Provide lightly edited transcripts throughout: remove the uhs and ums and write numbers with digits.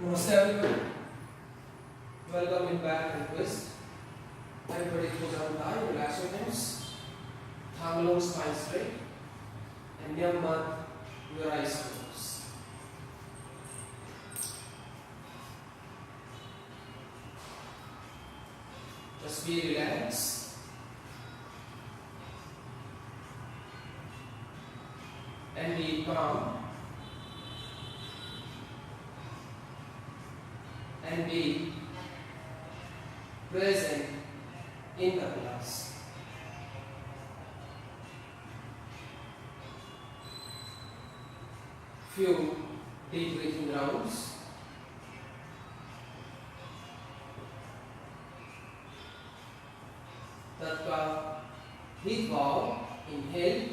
Namaste everyone. Welcome in back request. Everybody close our eye, relax your hands. Thumb along spine straight. And Myanmar, your eyes closed. Just be relaxed. And be calm. And be present in the class. Few deep breathing rounds. तत्का breathe out, inhale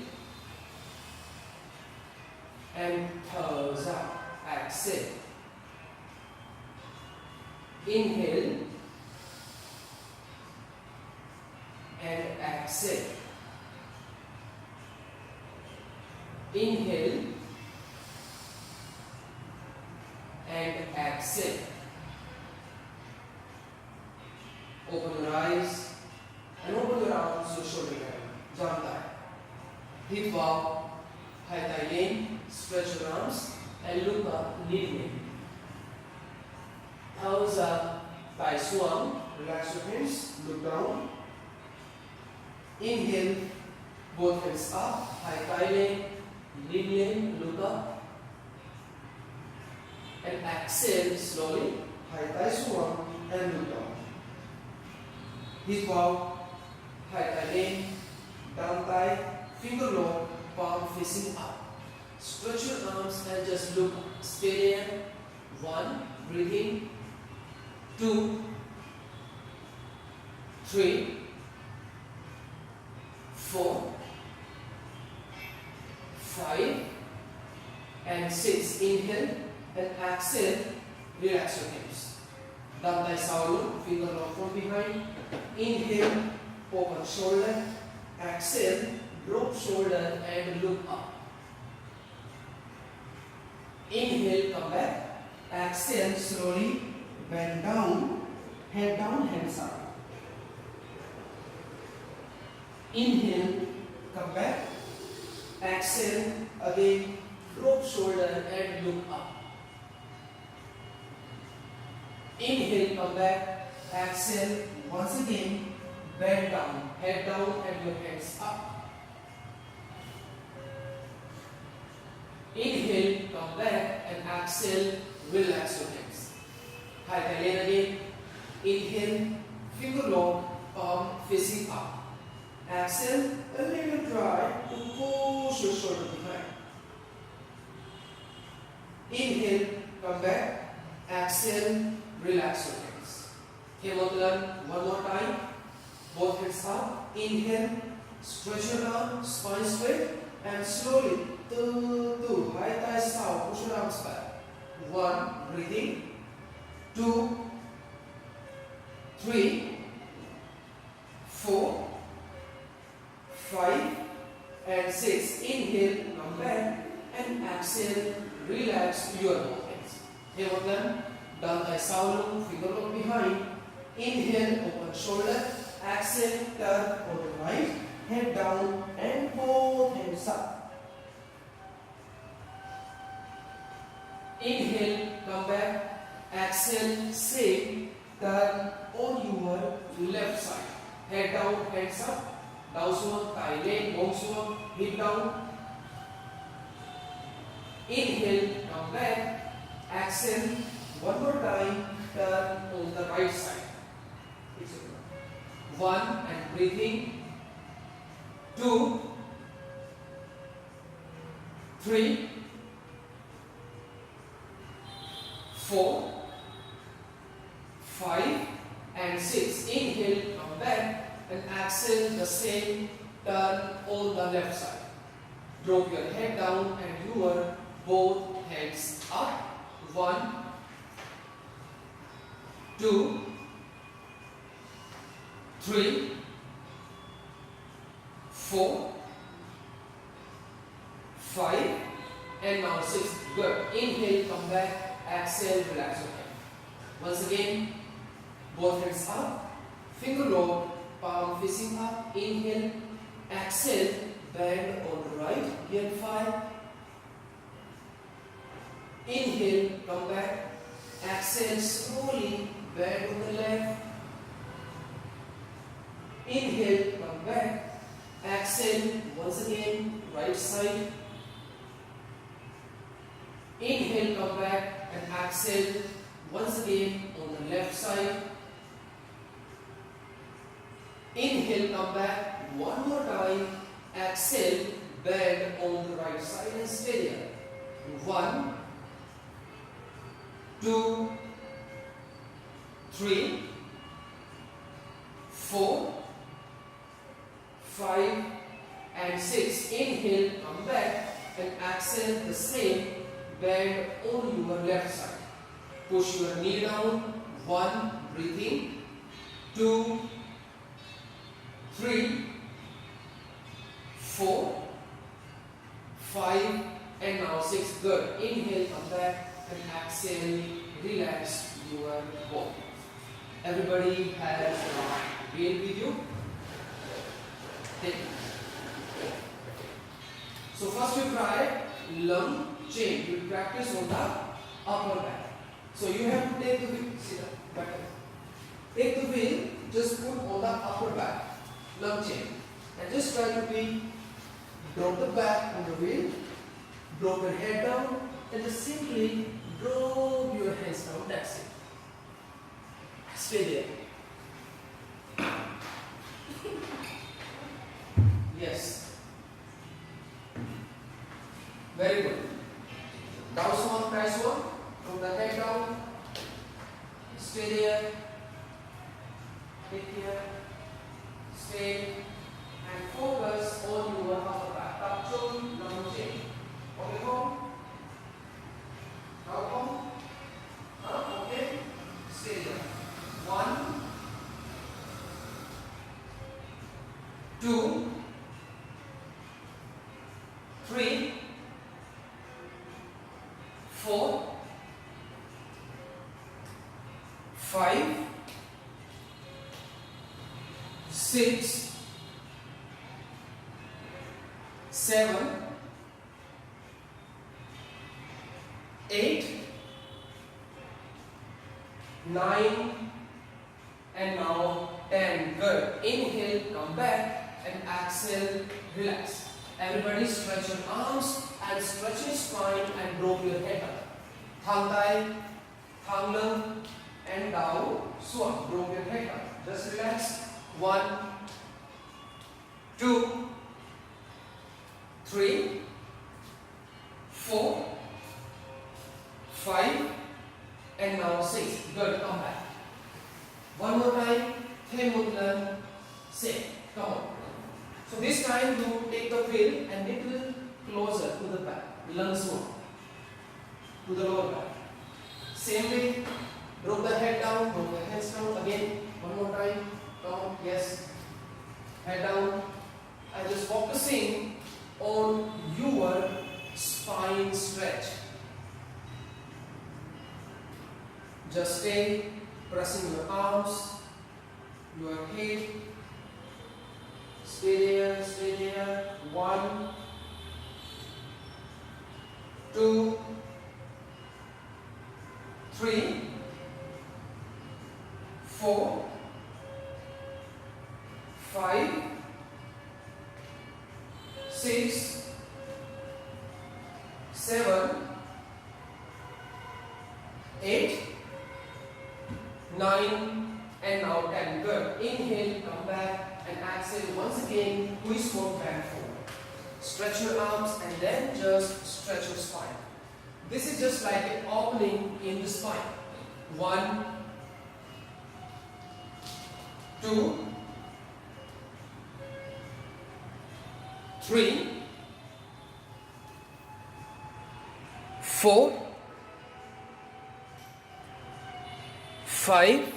and thumbs up, exhale. Inhale and exhale. Inhale and exhale. Open your eyes and open your arms to shoulder area. Jump back. Hip walk, high thigh in, stretch your arms and look up, lead me. Thumbs up, thigh swung, relax your hands, look down. Inhale, both hands up, high thigh in, lead lane, look up. And exhale slowly, high thigh swung and look down. Hip walk, high thigh in, down thigh, finger lock, palm facing up. Stretch your arms and just look up. Stay there. 1, breathing. 2, 3, 4, 5, and 6. Inhale and exhale. Relax your hips. Down thigh sound, finger lock from behind. Inhale, open shoulder. Exhale, drop shoulder and look up. Inhale, come back. Exhale, slowly. Bend down, hands up. Inhale, come back. Exhale, again, drop shoulder and look up. Inhale, come back. Exhale, once again, bend down, head down and your hands up. Inhale, come back and exhale, relax your hands. High thigh in again. Inhale, finger lock, palm facing up. Exhale, a little try to push your shoulder behind. Inhale, come back. Exhale, relax your hands. Here we'll learn one more time. Both hands up. Inhale, stretch your arm, spine straight, and slowly, 2, high thighs out, push your arms back. 1, breathing. 2, 3, 4, 5, and 6. Inhale, come back, and exhale, relax your both hands. Here one then, down thigh sound, finger lock behind. Inhale, open shoulder. Exhale, turn on the right, head down, and both hands up. Inhale, come back. Exhale, same, turn on your left side. Head down, hands up. Down swung, thigh lane, bone swung, hip down. Inhale, come back. Exhale, one more time, turn on the right side. 1 and breathing. 2, 3, 4, 5, and 6. Inhale, come back and exhale the same, turn on the left side. Drop your head down and your both hands up. 1, 2, 3, 4, 5, and now 6. Good. Inhale, come back. exhale, relax your hand. Once again, both hands up, finger roll, palm facing up, inhale, exhale, bend on the right, again 5. Inhale, come back, exhale slowly, bend on the left. Inhale, come back, exhale, once again, right side. Inhale, come back and exhale, once again on the left side. Inhale, come back, one more time, exhale, bend on the right side and stay there. 1, 2, 3, 4, 5 and 6. Inhale, come back and exhale the same, bend on your left side. Push your knee down. 1, breathe in. 2, 3, 4, 5 and now 6. Good. Inhale, come back and exhale, relax your body. Everybody has a real video. Take it. So first you try lung chain. You practice on the upper back. So you have to take the wheel. Sit up. Back. Take the wheel. Just put on the upper back. Lung chain. And just try to be drop the back on the wheel. Drop your head down. And just simply drop your hands down. That's it. Stay there. Yes. Very good. Down swan, nice one. Drop the head down. Stay there. Take care. Stay. And focus on your upper back. Top chin, lung chain. Okay, home. Now home. Okay. Stay there. 1, 2, 3, 4, 5, 6, 7, 8, 9 and now 10. Good. Inhale, come back and exhale, relax. Everybody stretch your arms and stretch your spine and drop your head up. Thang thai, thang lung and down swan. Drop your head up. Just relax. 1, 2, 3, 4, 5 and now 6. Good. Come back. One more time. Themutlan. Say. Come on. So this time you take the wheel and little closer to the back. Lungs one. To the lower back. Same way. Drop the head down. Drop the hands down. Again. One more time. Come on. Yes. Head down. And just focusing on your spine stretch. Just stay pressing your arms, your head. Stay there, stay there. 1, 2, 3, 4, 5, 6, 7, 8, 9 and now 10. Good. Inhale, come back and exhale. Once again, twist forward, bend forward. Stretch your arms and then just stretch your spine. This is just like an opening in the spine. 1, 2, 3, 4, 5,